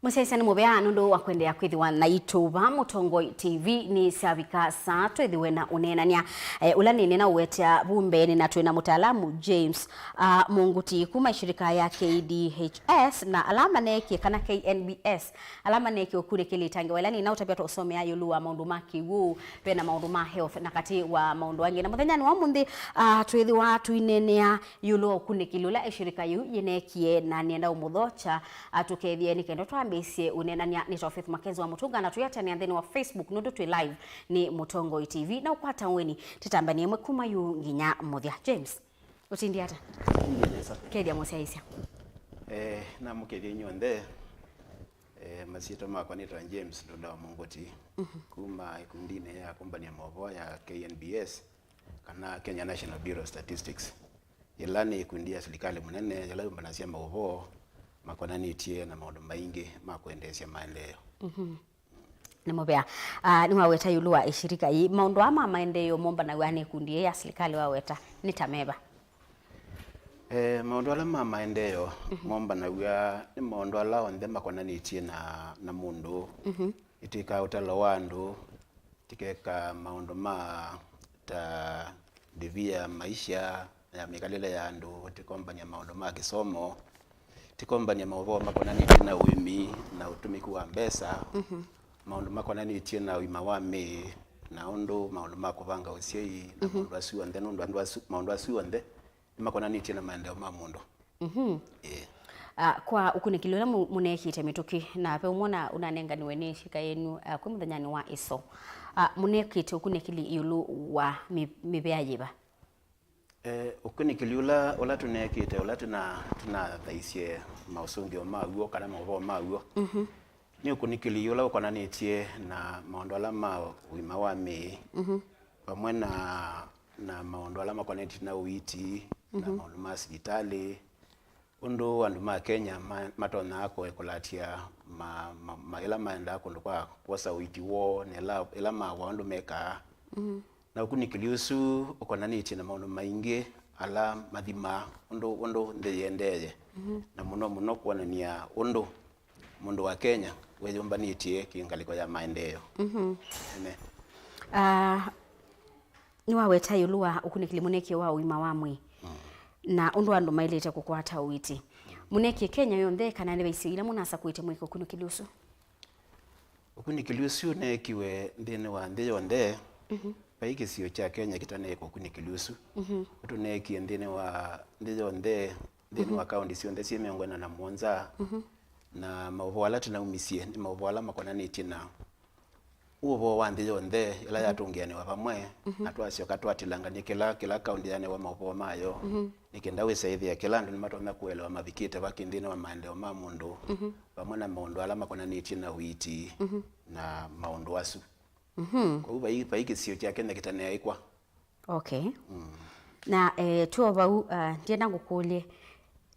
Musese ni mubea nundu wa kwendea kwithiwa na ituba Mutongo TV ni savika saa twithiwe na unenania ula ninena uwetia bumbeni na twina mutaalamu James Munguti kuma shirika ya KDHS na alama neki kana KNBS alama neki okure kile tange wala nina utabia to usomea yulu wa maundu maki wu pena maundu ma health na kati wa maundu wangi na muthenya ni wa mundi twithiwa twinenea yulu okune kilula shirika yu yenekie na nienda umuthocha atukethie ni kendo twambise unenania ni Faith Makenzi wa Mutunga na tuyata ni andeni wa Facebook nundu twi live ni Mutongo TV na ukwata weni titambanie mwe kuma yu nginya muthia James utindi hata kedia musaisia na mukedia nyonde masito makwa ni James Ndoda Munguti kuma ikundine ya company ya MWAKA ya KNBS kana Kenya National Bureau of Statistics yelani ikundia serikali munene yala mbanasia MWAKA makona nitie na maundu maingi makwendesya maendeleo ni mobea ni waweta yulu wa ishirika hii maundu ama maendeleo momba na wani kundi ya serikali waweta nitameba maundu ala maendeleo momba na wia ni maundu ala onde makona nitie na mundu itika utalo wandu tikeka maundu ta divia maisha ya mikalile ya andu tikombanya maundu ma kisomo tikombania MWAKA makona nitie na uimi na utumiku wa mbesa maundu makona nitie na uima wa me na undu maundu makuvanga usiei na maundu asiwa nde maundu asiwa nde makona nitie na maendeleo ma mundu kwa ukunikilula munekite mituki na pe umona unanenganiwe ni shika yenu kwa muthanyani wa iso munekite ukunikili yulu wa mibea jiba ukunikiliula ola tunekite ola tuna thaisie mausungio maguo kana MWAKA maguo ni ukunikiliula ukona nitie na maundu ala ma uima wa me pamwe na maundu ala makona nitie na uiti na maundu ma hospitali undu andu ma Kenya matona ako ekulatia ila maenda kundu kwa kosa uiti wo ne ila ma wandu meka na ukunikiliusu ukona nitie na maundu maingi ala mathima undu ndeyendeye na muno kuonania undu mundu wa Kenya weyumba nitie kingaliko ya maendeleo ni waweta yulu wa ukunikili muneki wa uima wa mwi na undu andu mailete kukwata uiti muneki Kenya yonthe kana ne baisi ila munasa kuite mwiko ukunikiliusu ukunikiliusu nekiwe ndene wa nde yonthe paiki sio cha Kenya kitane ko kunikiliusu utuneki ndene wa nde yonthe ndene wa kaunti sio nde siemengwana na monza na MWAKA ala tuna umisie ni MWAKA ala makona nitie na uwo wandi yonthe ila yatungiane wa pamwe atwasio katwatilanganie kila kaunti yane wa MWAKA mayo nikenda wisaithia kila ndu nimatona kuelewa mavikite bakindine wa maendeleo ma mundu pamwe na maundu ala makona nitie na witi na maundu asu kwa hiyo paiki sio cha Kenya kitane ikwa na tuo bau ndienda ngukulie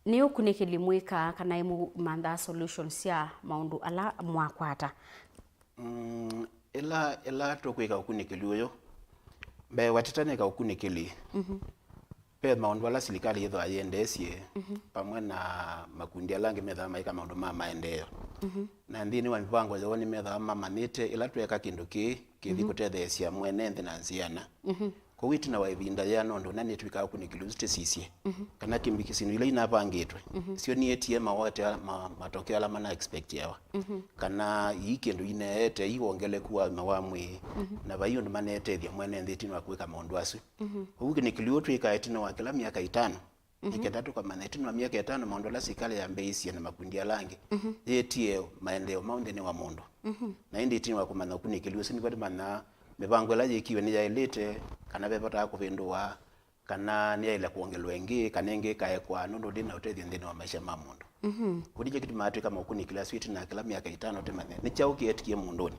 ni ukunikili mwika kana imu manda solutions ya maundu ala mwakwata ela tokwika ukunikili uyo be watitane ka ukunikili pe maundu ala serikali yetho ayendesie pamwe na makundi alangi metha maika maundu ma maendeleo na ndini wa mipango yo ni metha mamanite ila tweka kindu kithi kutethesia mwene nthi na nziana ko witi na waibinda ya nondo nani twika ukunikili sisie kana kimbikisino ile inapangitwe sio ni ATM wote matokeo ala mana expect yawa kana yikindu ineete iwongele kuwa mawamwe na bayo ndo manetethia mwene nthi tino akwika maundu asu ukunikili utwika etino wa kila miaka 5 ikendatu kwa manetino wa miaka 5 maundu ala serikali ya mbeisia na makundi alangi yetie maendeleo maundene wa mundu na indi tino wa kumana ukunikili usini kwa mana mipango la yikiwe ni yailete kana bebota kupindua kana ni ile kuongelwa ingi kana ingi kae kwa nundu dina utethia ndini wa maisha ma mundu kudije kitu matu kama ukunikila switi na kila miaka 5 temane ni chauki etikie mundoni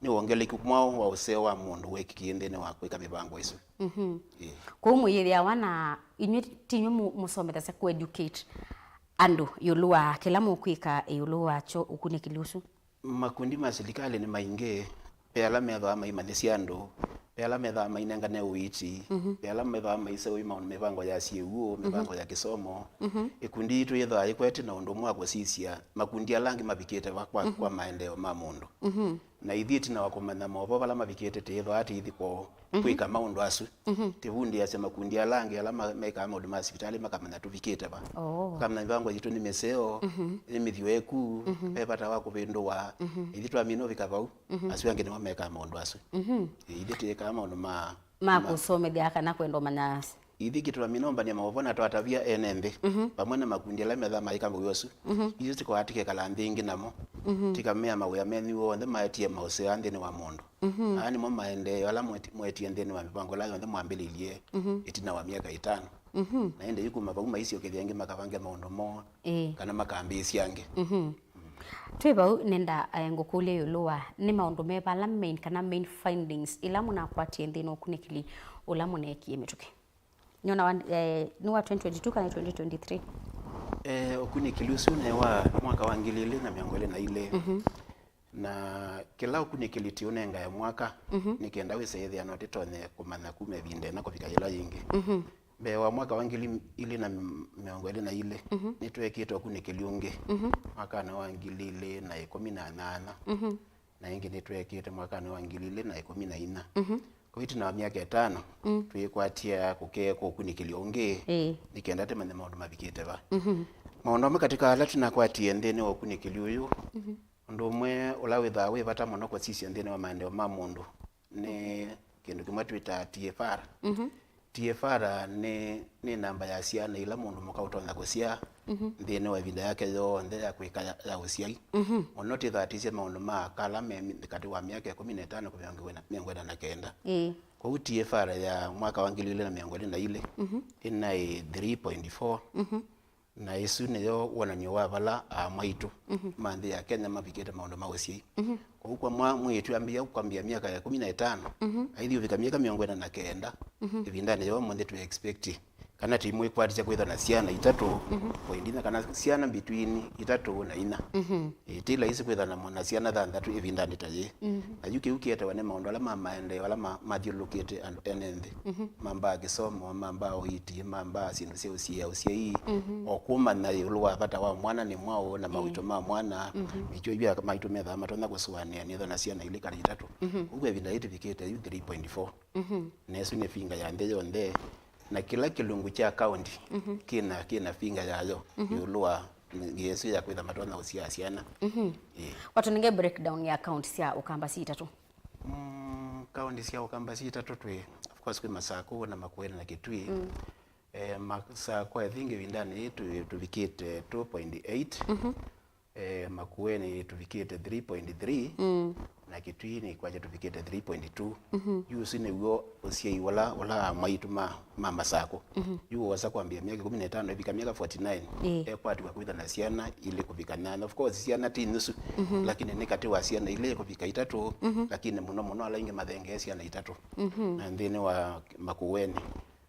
ni wongele kumwao wa useo wa mundu weki ndini wa kwika mipango isu kwa umuyithia wana inywe tinyo musometa sa ku educate andu yulua kila mukwika yulua cho ukunikiliusu makundi ma serikali ni maingi pela metho mai manisiando pela metho mai nengane uiti pela metho mai se uima mevango ya siuo mevango ya kisomo ikundi itu yetho ayikwete na undu mwa kusisia makundi alangi mabikite kwa maendeleo ma mundu na ithiti na wakomanya movo bala mabikite tetho ati ithiko kwika maundu asu tivundi ya makundi alangi ala meka maundu ma hospitali makamanya tuvikite ba kamna mivango yitu ni meseo ni mithio eku pepata wako bindwa ithitwa mino vikavau asu yange ni meka maundu asu ithiti ka maundu ma kusomethia kana kwendo manyasi ithikitwa minomba ni mavona twatavia enembe pamwe na makundi ala metha maikambo yosu izo tiko atike kala ndingi namo tikamea mawya meni wonde maetie mause andeni wa mundu ani mo maende ala mwetie ndeni wa mipango la yonde mwambililie itina wa miaka 5 na ende yuko mabaguma isio kethiange makavange maundu mo kana makambisi yange Twebau nenda ngukule yuluwa ni maundu mebala main kana main findings ila muna kwatie ndeni okunikili ula munekie mituke nyona ni wa 2022 kana 2023 okunikili usune wa mwaka wa 2022 na kila ukunikili tionenga ya mwaka nikenda wese no titonye kumana kume vinde na kufika yela yingi be wa mwaka wa 2022 nitwekite okunikili unge mwaka na wa 2018 na ingi nitwekite mwaka na wa 2014 kwiti na miaka 5 twikwatia kukeko kunikili unge nikenda temanya maundu mabikite ba maundu katika ala tunakwatie ndene wa kunikili uyu ndo mwe ulawitha we bata muno kwa sisi ndene wa maendeleo ma mundu ni kindu kimwe twita TFR TFR ni namba ya ciana ila mundu mukautonda gucia ndene wa vida yake yo ndene ya kwika ya uciai muno tithaticie maundu ma kala kati wa miaka 15 kuvyangwe na kenda kwa TFR ya mwaka wa 2022 ina 3.4 na isu niyo wonanio wa bala maitu manthi ya Kenya mabikite maundu ma uciai kwa mwitu ambia kwambia miaka ya 15 aithi uvika miaka 49 ivindane yo munthi tu expect kana timu ikwatia kwitha na ciana 3 poindina kana ciana between 3 na 4 itila isi kwitha na mona ciana 3 ivindane taye ayuke ukiete wane maundu ala mamaende ala mathiulukite and enende mamba gisomo mamba oiti mamba sindu cia uciai okuma na yulwa bata wa mwana ni mwao na mawito ma mwana icho ibya maitu metha matona kusuania ni na ciana ile kali 3 ubwe vindaite vikite 3.4 nesu ne finga ya ndeyo nde na kila kilungu cha account kina finga yayo yulwa yesu ya kwitha matona ucia ciana watu ninge breakdown ya account cia ukamba si 3 account cia ukamba si 3 twi of course kwa masako na makwena na kitui masako I think vindani tuvikite 2.8 makueni tuvikite 3.3 na kitui ni kwaje tuvikite 3.2 yusi ni uo usiai wala maitu mama sako yuo wasa kwambia miaka 15 ibika miaka 49 kwati kwa kwitha na ciana ile kuvikana of course ciana ti nusu lakini ni kati wa ciana ile kuvika 3 lakini muno ala inge mathenge ciana 3 na ndine wa makueni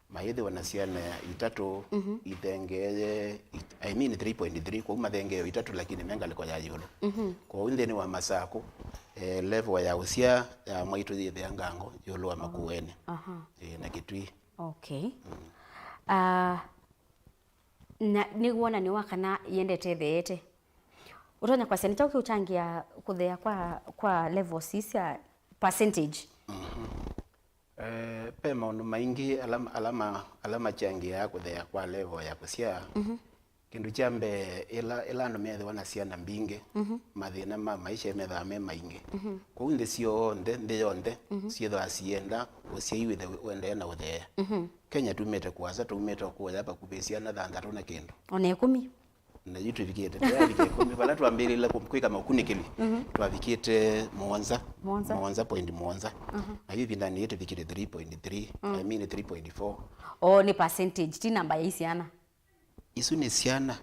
maithe wana ciana 3 ithenge I mean 3.3 kwa mathenge 3 lakini menga liko ya yulu kwa undeni wa masako level ya usia ya maitu yethe ya ngango yulu wa makueni na kitui na niguona ni wakana yendete theete utonya kwa seneta ukiuchangia kuthea kwa level 6 ya percentage pe maundu maingi alama changia ya kuthea kwa level ya kusia kindu chambe ila no methe wana ciana mbinge mathina ma maisha metha me maingi kwa unde cio nde yonde cietho asienda uciai wende na uthea Kenya tumete kwaza tumete kuya hapa kubesia na 3 na kindu ona 10 na yitu vikite twavike 10 bala twambirila kumkwika makunikili twavikite Mwanza point Mwanza na hivi ndani yetu vikite 3.3 I mean 3.4 ni percentage ti namba ya isiana isu ni ciana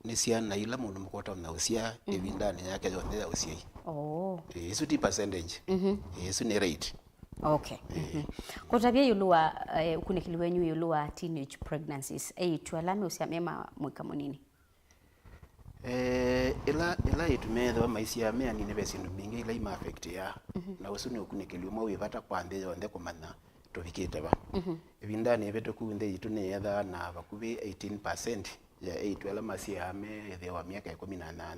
ni ciana ila mundu mukota na ucia evindani yake yonde ya ucia isu ti percentage isu ni rate kwa tabia yulua ukunikili wenyu yulua teenage pregnancies twalame usia mema mwika munini ila itumetho maisia mea ni nebe sindu bingi ila ima affect ya na usuni ukunikili umwe wivata kwanthe yonthe kumana tuvikite ba ibindani beto kunthe itu ne yatha na bakubi 18% ya 8 wala masia me ethe wa miaka 18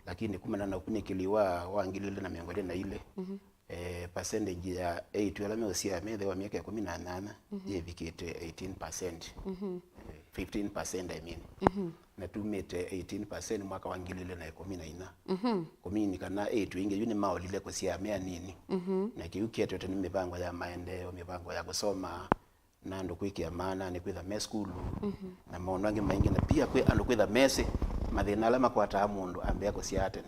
lakini kumana na ukunikili wa ngilile na miongo na ile percentage ya 8 wala meosia me ethe wa miaka 18 yevikite 18% 15% I mean na tumete 18% mwaka wa ngilile na 14 komini kana 8 wingi yuni maolile kusia mea nini na kiukietwe tani mipango ya maendeleo mipango ya kusoma na ndo kwikia maana ni kwitha me school na maono ange maingi na pia kwe ando kwitha mesi mathina ala makwata mundu ambia kusia atene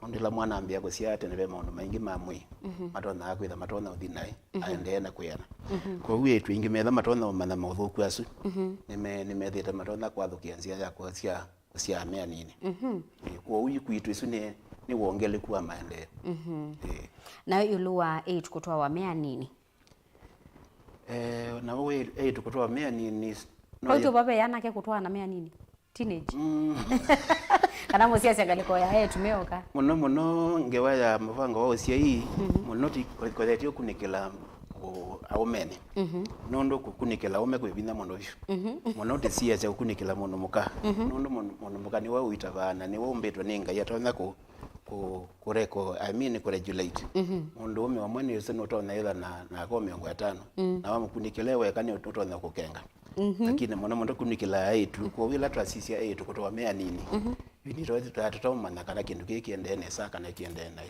ondela mwana ambia kusia atene be maono maingi mamwi matona akwitha matona uthinai aende na kuyana kwa hiyo yetu ingi metha matona mana mauthuku asu nimethite matona kwathukia nzia ya kusia mea nini kwa hiyo kwitu isu ni wongeleku wa maendeleo na yulua 8 kutoa wa mea nini na wewe tukutoa mea nini kwa hiyo baba yana ke kutoa na mea nini teenage kana mosia siangaliko ya tumeoka muno ngewaya mavango wao sia hii muno tikoletio kunikela aumene nondo kukunikela ume kwibina muno bisho muno tesia cha kunikela muno muka nondo muno muka ni wao itavana ni wao mbetwa ninga yatonza kureko I mean kuregulate mundu ume wa mwene yose notona ila na kwa 5 na wamukunikelewa yakani utona kukenga lakini muno kunikela 8 kwa wila twasisia 8 kutoa mea nini biniro tutatoma na kana kindu kikiendene saka na kiendene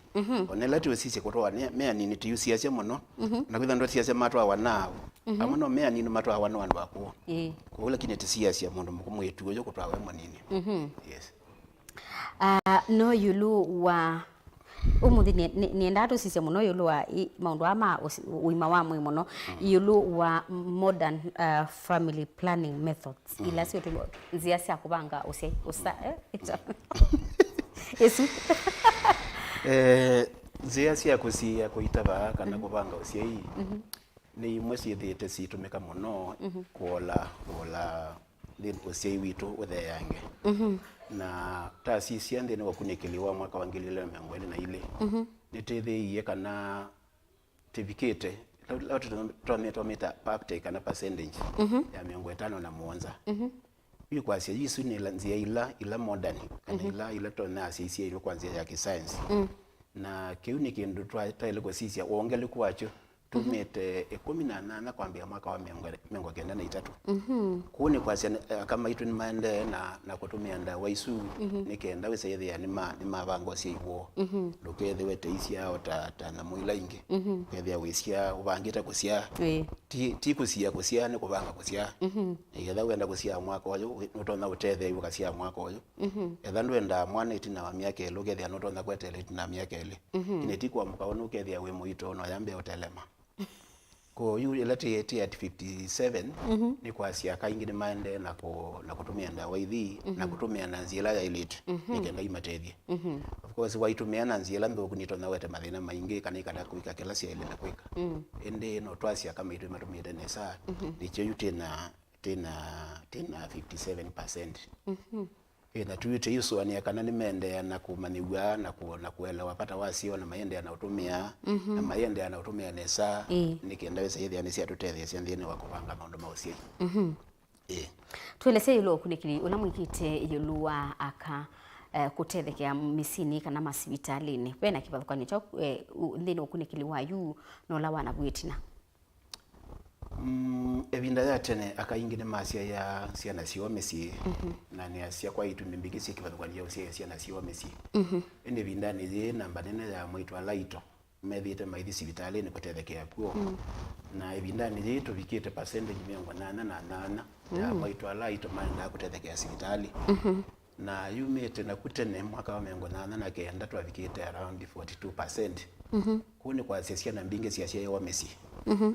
onela tu sisi kutoa mea nini tuyusiasia muno na kwitha ndo siasia matwa wanao amuno mea nini matwa wanao wandu wako kwa wila kinete siasia mundu mwetu yo kutoa we nini yes no yulu wa umuthi ni ndatu sisi muno yulu wa maundu ama uima wa mwi muno yulu wa modern family planning methods ila sio nzia cia kubanga usa Yesu nzia cia kusia kuitaba kana kubanga usia hii ni imwe ciithite citumika muno kuola then usia witu uthe yange na taasisi ya ndene wakunikiliwa mwaka wa 2020 nitithiie kana tivikite tunatomita uptake kana percentage ya 57 hiyo kwa sia yisu ni nzia ila modern kana ila tona asisi ile kwa nzia ya kisayansi na kiuni kindu twaile kwa sisi waongele kwacho tumete 18 kwambia mwaka wa 1993 kuni kwa kama itu ni maende na kutumia nda waisu nikenda wese ya ni mabango cia iwo lokethe wete isia ota na muila ingi kethe wisia ubangita kusia ti kusia ni kubanga kusia yetha wenda kusia mwaka oyo notona utethe yuka sia mwaka oyo yetha ndwenda mwana itina wa miaka elo kethe notona kwetele itina miaka ele ineti kwa mkaonu kethe we muito no yambe otelema ko yu elati at 57 ni kwa sia kaingi ni maende na kutumia ndawa hivi na kutumia na nzila ya elite nikenda imatethie of course waitumia na nzila ndo kunito na wete mathina maingi kana kada kuika kila sia ile na kuika ende no twasia kama itu matumia tena saa ndicho yu tena 57% na tuite hiyo ani kana nimende na kumaniwa na kuela wapata wasio na maende anatumia na maende anatumia nesa nikienda wese hithi ani sia tutethia sia ndine wa kupanga maundu mausia tuelese ilo kunikili unamwikite yulua aka kutethekea misini kana masibitalini wena kibathukani cha ndine ukunikili wa yu no la wana bwitina evinda ya tene akaingine masia ya siana siomesi na ni asia kwa itu nimbigisi kibathukani ya usia siana siomesi ende vinda ni zi namba nene ya mwitu alaito methite maithi sibitalini kutethekea puo na evinda ni zi tuvikite percentage 88 ya mwitu alaito maana kutethekea sibitali na yumete na kutene mwaka wa 88 na kenda twavikite around 42% kuni kwa sia na mbinge sia ya wamesi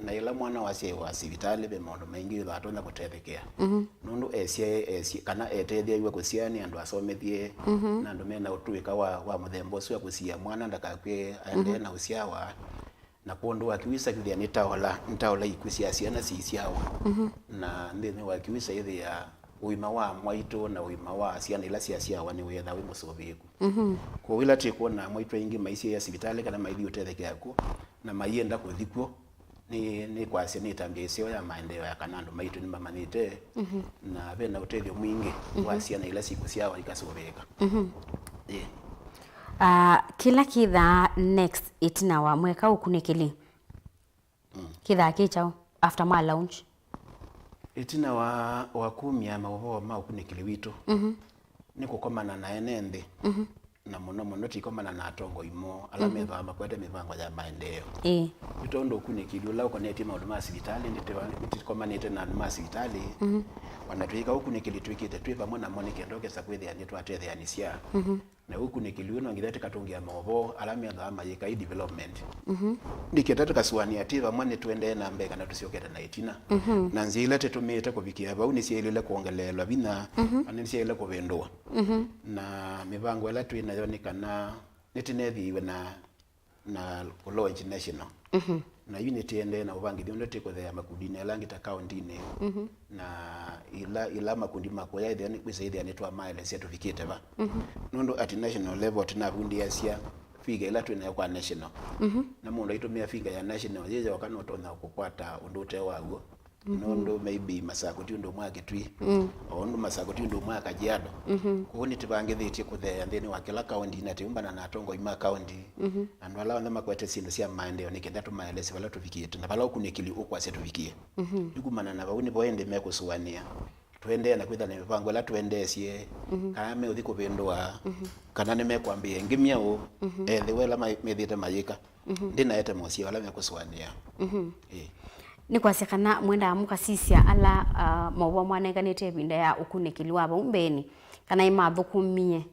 na ila mwana wa sibitali be maundu maingi atona kutethekea nundu esie kana etethia iwe kusiani andu asomethie na andu mena utuika wa muthembo ucio ya kusia mwana ndakakwe aende na usiawa na kundu wakiwisa kithia nitaola ikusia ciana ciciawa na ndini wakiwisa ithi ya uima wa mwaitu na uima wa ciana ila cia wani wetha wi mucobiku ko wila tikuona mwaitu ingi maisi ya sibitali kana maithi utetheke ako na maienda kuthikwo ni kwasi ni tambia cio ya maendeleo ya kanando maitu ni mamanite na bena utethio mwingi wa ciana ila siku ciao ikacobeka kila kitha next itina wa mweka ukunikili kitha kichao after my launch itina wa kumia mawovo ma ukunikili witu ni kukomana na enende na muno tikomana na atongo imo ala metha makwete mivango ya maendeleo itondo ukunikili ula ukoneti maundu ma sibitali nditikomanite na ma sibitali wanatwika ukunikili twikite twi pamwe na monike ndokesa kwithia ni twatetheanisia na ukunikili uno ngithete katungia mawovo ala metha mayika I development ndiketa tukasuania tiva mwane tuende na mbega na tusioketa na itina na nzile tetumite kuvikia bau ni sielele kuongelelwa bina ani sielele kuvendwa na mivango ela twina yonikana nitinethiwe na launch national na unity ende na uvangi thiondo tiko the makundini alangita county ne na ila makundi mako ya ithani kwisaidia netwa mile cia tufikite ba nondo at national level tina bundi asia figa ila twina kwa national na mundu aitumia figa ya national yeje wakano tona kukwata undote wago nondo maybe masako tiundo mwake twi ondo masako tiundo mwaka jiado kuoni tibangethetie kuthea nthini wa kila county na tiumbana na atongo ima county andu ala ona makwete sindu cia maendeleo nikenda tumaeleze bala tufikite na bala ukunikili ukwase tufikie yukumana na bauni boende mekusuania twende na kwitha na mipango la twendesie kana me uthi kubindwa kana ne mekwambia ngimia u the wela methite mayika ndina ete mosi wala mekusuania ni kwasekana mwenda amuka sisia ala mawa mwanenganite binda ya ukunikili wabo umbeni kana imathukumie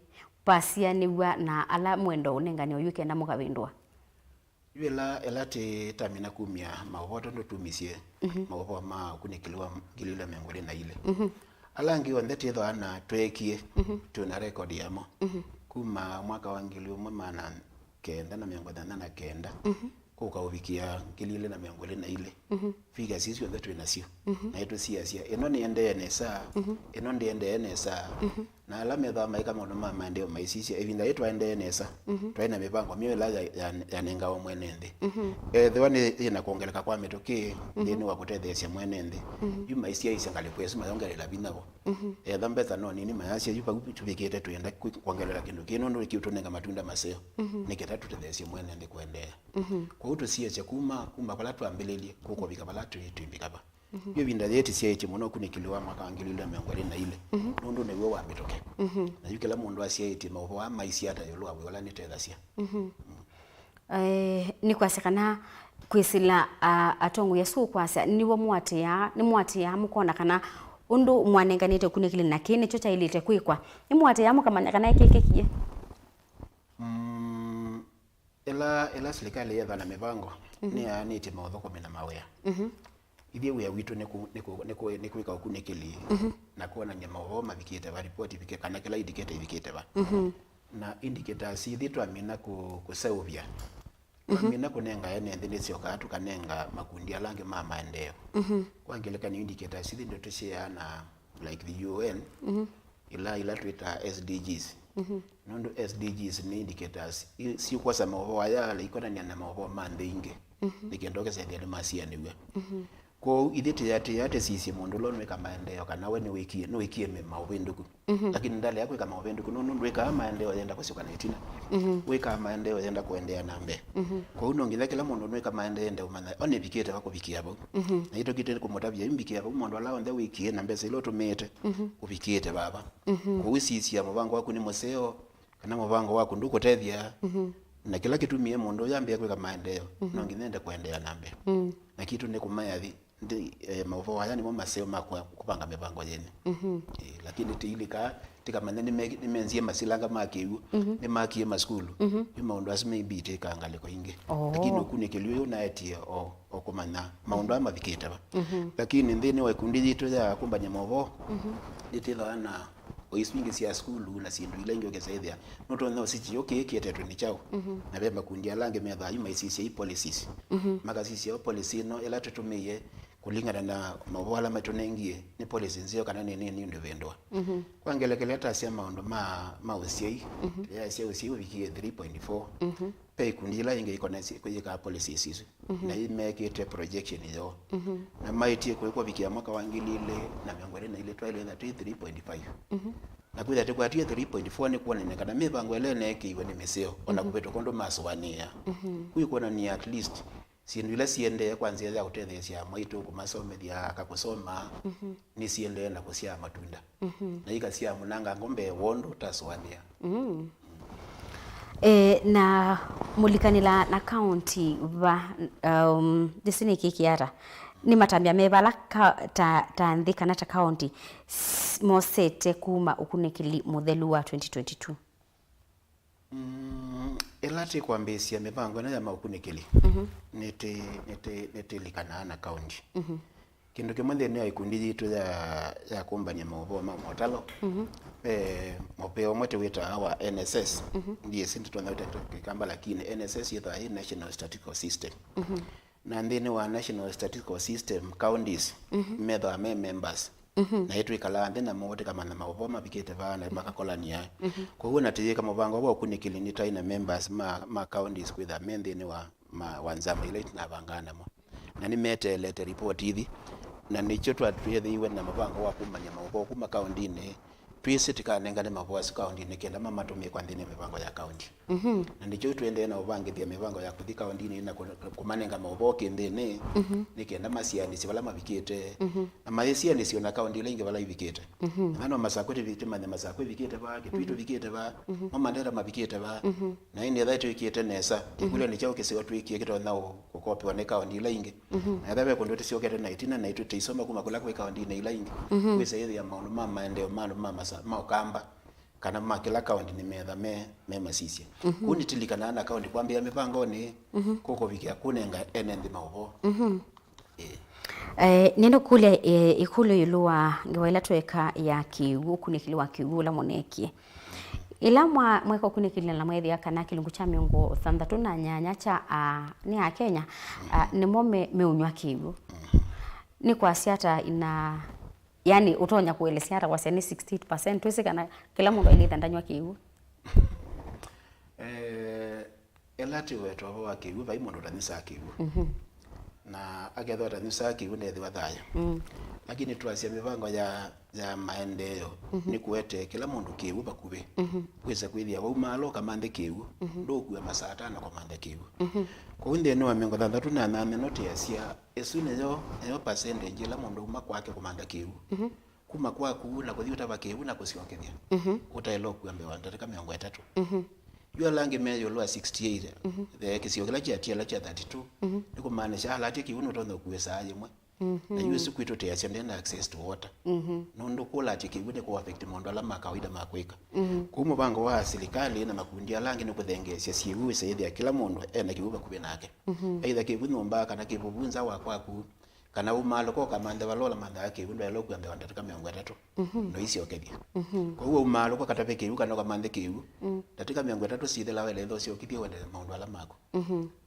pasia niwa na ala mwendo unengani oyuke na mukabindwa yela elati tamina kumia mawoto ndo tumisie mawopo ma ukunikiliwa gilile mengole na ile alangi ondete tho ana twekie tuna record yamo kuma mwaka wa ngilio mwana kenda na miongo na kenda kuka uvikia kilile na mengole na ile figa sisi yo that we sio na yetu sia eno ni ende enesa eno ndi ende enesa na ala metha maika maundu ma maendeleo maisisi evinda yetu ende enesa twaina mipango mio la ya nenga wa mwenende thwani ina kuongeleka kwa metoke ndini wa kutethesia mwenende yu maisia isangali kwesu mayongelela binabo thambetha no nini mayasia yu pagupi tubikete tuenda kuongelela kindu kino ndo kiutonenga matunda maseo niketa tutethesia mwenende kuendea kwa utu sia cha kuma pala tuambelelie kuko bika pala tuimbika ba yo binda yeti sia ichi muno kunikiliwa mwaka angilile mengole na ile nondo ne wo wametoke na yukela mundu asia iti mawo wa maisia ata yolo awe wala nitethesia ni kwasekana kwisila atongo yesu kwasa niwo mwati ya mukona kana undu mwanenganite kunikili na kine chocha ilite kwikwa ni mwati ya mukamanya kana kekekie ela serikali yetha na mivango ni anite mautho komena mawea ithie wia witu ni kwika ukunikili na kuona nyama ho mavikite ba report bike kana kila indicator ibikite ba na indicator si thitu amina kusauvia amina kunenga ene ndine sio katu kanenga makundi alange ma maendeleo kwangeleka ni indicator si ndio tushia na like the UN ila tuita SDGs nondo SDGs ni indicators si kwa sama waya la ikona ni na mawo mandinge nikendoke sende ni masia niwe ko idete yate sisi mundu lo nweka maendeleo kana we ni wikie mema ubenduku lakini ndale yako kama ubenduku nondo weka maendeleo yenda kushuka na itina weka maendeleo yenda kuendea nambe ko unongeza kila mundu nweka maendeleo yenda umana one bikete wako bikia bo na ito kitene kumotavya imbikia bo mundu ala onde wikie nambe silo tumete ubikete baba ko wisisi ya mubango wako ni moseo kana mubango wako nduko tethia na kila kitu mie mundu yambia kweka maendeleo nongeza kuendea nambe na kitu ne kumayathi ndi mawo haya ni maseo makwa kupanga mipango yene lakini tilika tikamanya ni menzie masilanga makiu ni makie maskulu ni maundu asime ibite kangale ko inge lakini ukunikiliyo na etie okumanya maundu amavikita ba lakini ndini wa kundi jitu ya kumbanya mawo ditila na oiswingi sia skulu na sindu ile ngi ogesaithia noto no sichi okay kietetu ni chao na bemba kundi alange metha yuma isisi policies makasisi policy no ela tutumie kulingana na mawala matonengie ni policy nzio kana nini ndio vendwa kwa ngelekele hata sia maondo ma usiei ya sia usiei wiki 3.4 pay kundila inge iko na kuyika policies hizo na imekete projection hiyo na maiti kwa wiki ya mwaka wangilile na miongoni na ile twile na 3.5 na kuja kwa 3.4 ni kuona nekana mipango ile neki iwe ni meseo ona kubeto kondo maswania huyu kuona ni at least siendile siende kwanza ya kutethesia mwitu kumasomethia akakusoma ni siende na kusia matunda na ikasia munanga ngombe wondo taswania na mulikanila na county va disini kikiara ni matambia mebala ta ndika na ta county mosete kuma ukunikili muthelu wa 2022 elati kwambisia mipango na ya makunikili nete likana na county kindu kimwe ni ikundi yitu ya kumbanya maovo motalo mopeo mote weta awa NSS ndiye sinti tunaita kamba lakini NSS yetu hii National Statistical System na ndini wa National Statistical System counties medha members na yetu ikala ndina mote kama na maovo mabikete bana makakolania kwa hiyo natije kama bango wa kunikili ni taina members ma counties with a mendini wa wanzama ile na bangana mo na ni mete lete report hivi na nicho twatwethe iwe na mabango wa kumanya maovo kuma county ne twisitika nengane mavoasi county ne kenda mama tumie kwa ndine mipango ya county na nicho twende na ubange thia mipango ya kuthi county ne na kumanenga maovo kende ne nikenda masiani si bala mabikete na maisiani si ona county ile inge bala ibikete nano masakwete vitima ne masakwe bikete ba kitwitu bikete ba mama ndera mabikete ba na ine that wikete nesa kule nicho kisiwa twikie kito nao kokopi one county ile inge na dawe kondote sio kete na itina na itu teisoma kuma kula kwa county ne ile inge kwese ile ya maono mama ndio mama maokamba kana makila county ni me masisia kunitilikana na county kwambia mipango ni koko vikia kunenga enendi maovo nendo kule ikulu yulua ngiwaila tweka ya kiugu kunikiliwa kiugu la moneki ila mweka kunikilina la mwethi ya kana kilungu cha miongo thandatu na nyanya cha ni ya Kenya ni mo meunywa kiugu ni kwa siata ina yani utonya kuelezea hata kwa sani 60% twese kana kila mundu ailithandanywa kiugu elati wetu wa kiugu vai mundu tanisa kiugu na agetho tanisa kiugu ne thiwa thaya lakini twasia mivango ya maendeleo ni kuete kila mundu kiugu bakuve kweza kwithia wa umalo kama ndhe kiugu ndokuwa masata na kwa mande kiugu kwa winde ni wa mengo thandatu na noti asia esune yo percentage la mundu uma kwake kumanda kiugu kuma kwaku na kuthi utaba kiugu na kusiongethia utaelo kuambe wandataka miongo 3 yua langi meyo lwa 68 the kisio kila cha 32 niko maanisha halati kiuno tondo kuwesa yemwe na yue siku ito te ascendent access to water nondo kula tikibude ko affect mondo ala makawaida makweka kumu bango wa serikali na makundi alangi no kuthengesia siwe saidi ya kila mundu ena kibuba kube nake aidha kibuno mbaka na kibubunza wa kwaku kana umalo ko kamanda balola manda yake bundo yalo kuambe wandataka miongo 3 no isi okedia kwa hiyo umalo ko katapeke yuka no kamande kiu datika miongo 3 sithe lawe lezo sio kithia wende mondo ala mako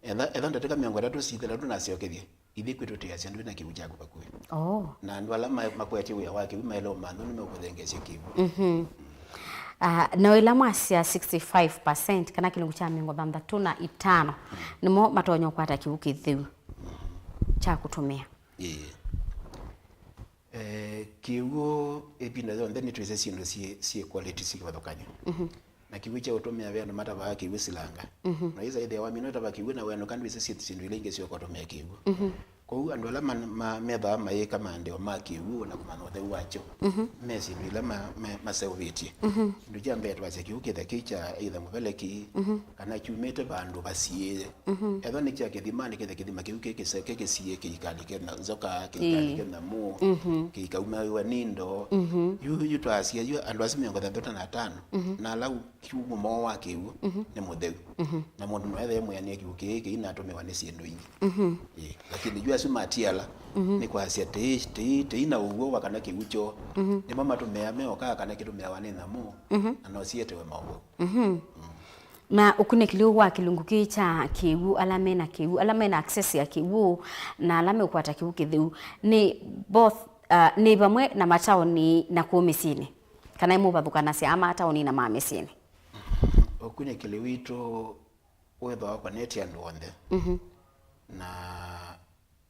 edha datika miongo 3 sithe la tuna sio kedia ithi kwitu tia sendu na kiu jago bakwe na ndo ala makweti ya wake umelo mando ni mekuthengesia kiu na ila mwasia 65% kana kilungu cha miongo 35 nimo matonyo kwata kiu kithiu cha kutumia kiugo epinda zonde ni twese sindo si quality si bathokanya na kiwi cha utomea vya mata ba kiwi silanga na iza ide wa minota ba kiwi na weno kandi wese sindo ilenge sio kutomea kiugo kwa hiyo andola meba ma yeka mande wa makiwu na kumano the wacho mesi bila maseviti ndio jambe twache kiuke the kicha either mubeleki kana kiumete bandu basie edo ni cha kidimani kidima kiuke kiseke sie kikali na zoka kikali na mu kikauma wa nindo yu twasia yu andwasi miongo 35 na lau kiugo mo wa kiwu ne modeu na mundu no ethe mwe ne kiuke ina tomewa ne siendo ingi lakini jua su matiala ni kwa asia te ina uwo wakana kiucho ni mama tumea meoka kana kitumea wane na mu ana siete we mawo na ukunikilio wa kilungu kicha kiwu alamena kiwu alamena access ya kiwu na alame ukwata kiwu kithiu ni both ni bamwe na mataoni na kumisini kana imu bathukana cia mataoni na mamisini ukunikili wito wetho wako neti andu onthe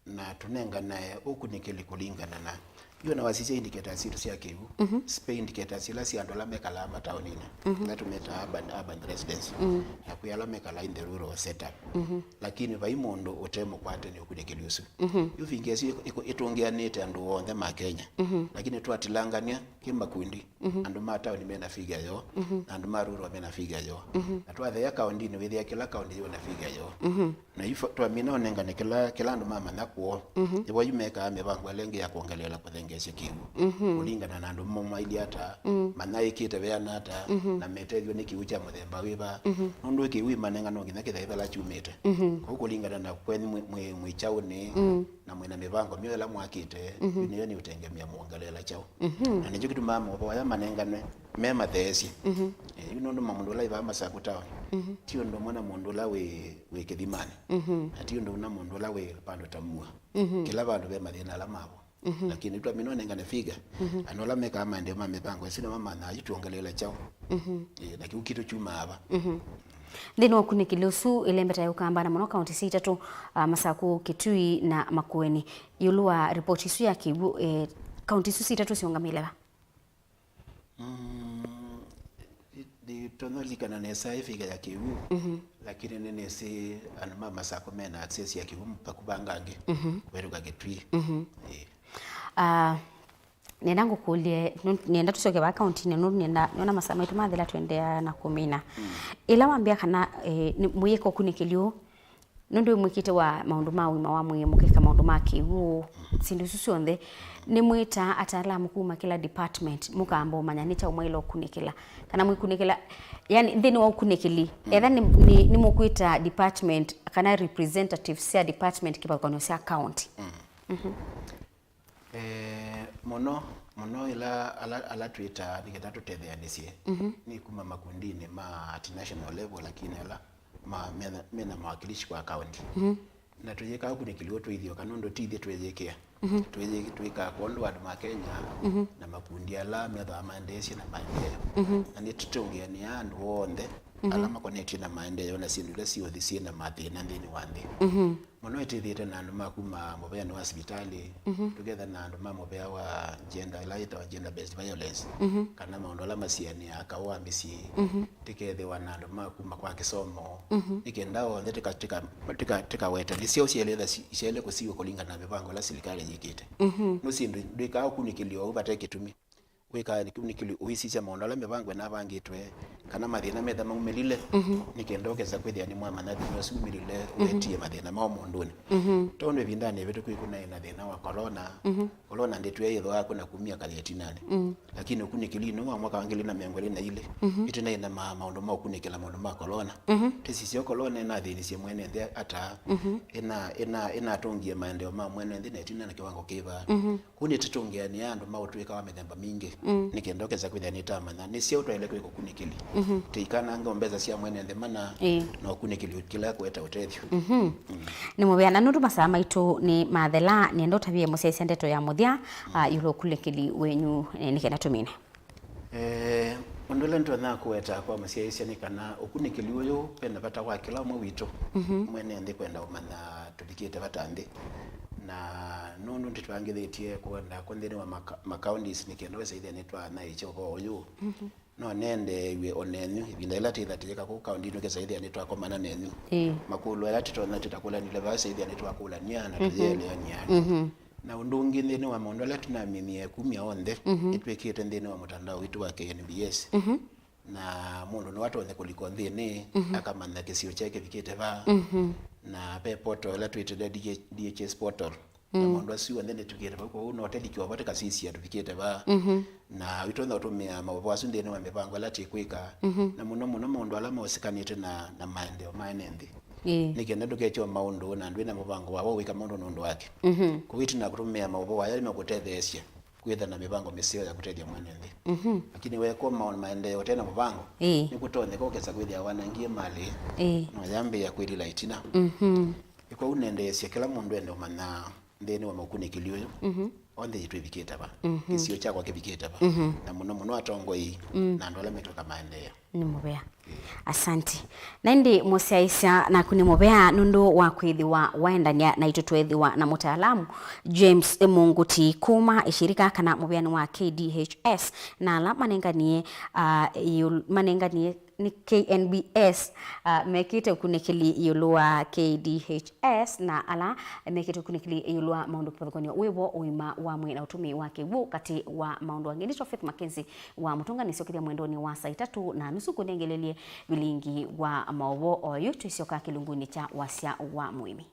na tunenganae ukunikili kulingana na yo na wasije indicators ito cia kiwu spain indicators ila cia andu ala mekala mataonini na tumeta urban residence na kuyala mekala in the rural setup lakini vai mundu utemo kwate ni ukunikili usu yo vingesi itungianite andu onthe ma Kenya lakini twatilangania kimakundi andu mataoni mena figa yo andu ma rural mena figa yo na twathe ya kaunti ni withia kila kaunti yo na figa yo na ifo twamina onengane kila andu mama nakuo ibo yumeka mebango lengi ya kuongelela kuthengese kiwu kulingana na andu moma ili hata manaikite beana hata na metelio ni kiucha muthemba wiba nundu kiwi manengano ngina kithaitha la chumite ko kulingana na kweni mwichauni na mwina mibango myola mwakite niyo ni utengemia muongelela chao na nijo kitu mama obo ya manengane mema thesi nundu mamundu la iba masakuta tio ndo mwana mundu la we kithimani atio ndo na mundu la we pando tamua kila bandu be mathina la mabo lakini twa minone ngane figa anola meka amande mipango sina mama na yituongelela chao na kitu chuma aba ndino kunikilusu ilembeta yukambana muno county sita tu Masaku, Kitui na Makueni yulua report isu ya kibu county sita tu siongamile di tonolikana nesa ifiga ya kibu lakini nene si anuma Masaku mena access ya kibu pakubangange weruka Kitui nendangu kulie nienda tusoke ba account ni nenda nona masama itu mathila twendea na kumina ila wambia kana muyeko kunikilio nundu mwikite wa maundu ma wima wa mwe mukeka maundu ma kiwu sindu susuonde ni mwita ataalamu kuma kila department mukambo manyanicha umwelo kunikila kana mwikunikila yani ndeni wa kunikili either ni mukuita department kana representative sia department kipa kono sia county mono ila ala Twitter niketa tutethea nisie ni kuma makundini ma at national level lakini ala mena mawakilishi kwa county na tujeka huku nikilio tuithio kanondo tithie twejekea twika kondo wa Kenya na makundi ala metha maendeleo na maendeleo na ni tutongia ni andu wonde ala ma connect na maendeleo na sindu lesio thisi na mathina ndini wandi mono etithite na andu makuma mobea ni hospitali together na andu mobea wa gender based violence kana maundu ala masiani akawa misi tikethe wana andu makuma kwa kisomo nikendao tika weta nisio cieleza ciele kusiwa kulingana na mipango la serikali nyikite no sindu ndika kunikilio ubate kitumi weka nikili uhisisha maundu ala mipango na bangitwe kana mathina metha maumelile nikendokeza kwithia ni mwa manathi no sumirile wetie mathina ma munduni tonwe vindane vetu kwikuna ina thina wa corona nditwe yetho ako na kumia kalietinane lakini ukunikili no mwaka wangili na miangoli na ile itina ina maundu ma ukunikila maundu ma corona tisisio corona na thini cie mwene nthi ata ina atongie maendeleo ma mwene nthi na itina na kiwango kiva kuni tutongia ni andu mautwika wa mithemba mingi nikendokeza kwithia ni tamana ni cio twele kwiko kunikili tikana ngombeza cia mwene nthi mana no kunikili kila kweta utethio ni mubeana nundu masama itu ni mathela ni ndo tabie musese ndeto ya muthia yulo kulikili wenyu nikenda tumine ondole ndo na kweta kwa musese ni kana ukunikili uyu penda bata kwa kila mwe wito mwene nthi kwenda umana tudikite batambi na nundu nditwangithetie kwenda kunthini wa macounties nikendo saithia nitwa na icho ko yu no nende we onenyu ibindela tithatika ku county no kesaithia nitwa komana nenyu makulu ala titona titakula ni leva saithia nitwa kula nyana tujele nyana na undungi ndini wa mondo ala tunamimie kumia onde itwekete ndini wa mtandao witu wa NBS na mundu ni watu onde kuliko ndini akamana kesio cheke vikete va na pe portal ala tweeted DHS portal na mundu asiwa ndene tukete va ko no tedikiwa vote kasisi ya tukete va na witonda utumia mabobo asu ndene wa mipango ala tikwika na muno mundu ala mosikanite na maendeleo mainendi nikenda dukecho maundu na ndwina mubango wabo wika maundu nondo wake kuwiti na kutumia mabobo aya limekotethesia kwitha na mibango misio ya kutedia mwene nthi lakini we kwa maendeleo tena mubango ni kutonye kokesa kwithia wanangie mali no yambe ya kwilila itina iko unendeesya kila mundu ende umanya ndeni wa makunikili uyu onde yitu ibiketa ba isio chakwa kibiketa ba na muno atongo yi na ndola metoka maendeleo ni mubea asante naindi musiaisya na kuni mubea nundu wa kwithiwa waendania na itutwethiwa na mutaalamu James Munguti kuma ishirika kana mubeani wa KDHS na ala manenganie ni KNBS mekite ukunikili yulua KDHS na ala mekite ukunikili yulua maundu kipathkonio wiwo uima wa mwi na utumi wake wu kati wa maundu wangeni Faith Mackenzie wa mutunga nisiokiria mwendoni wa saa 3 na nusu kunengelelie vilingi wa maovo oyu tuisioka kilunguni cha wasya wa muimi.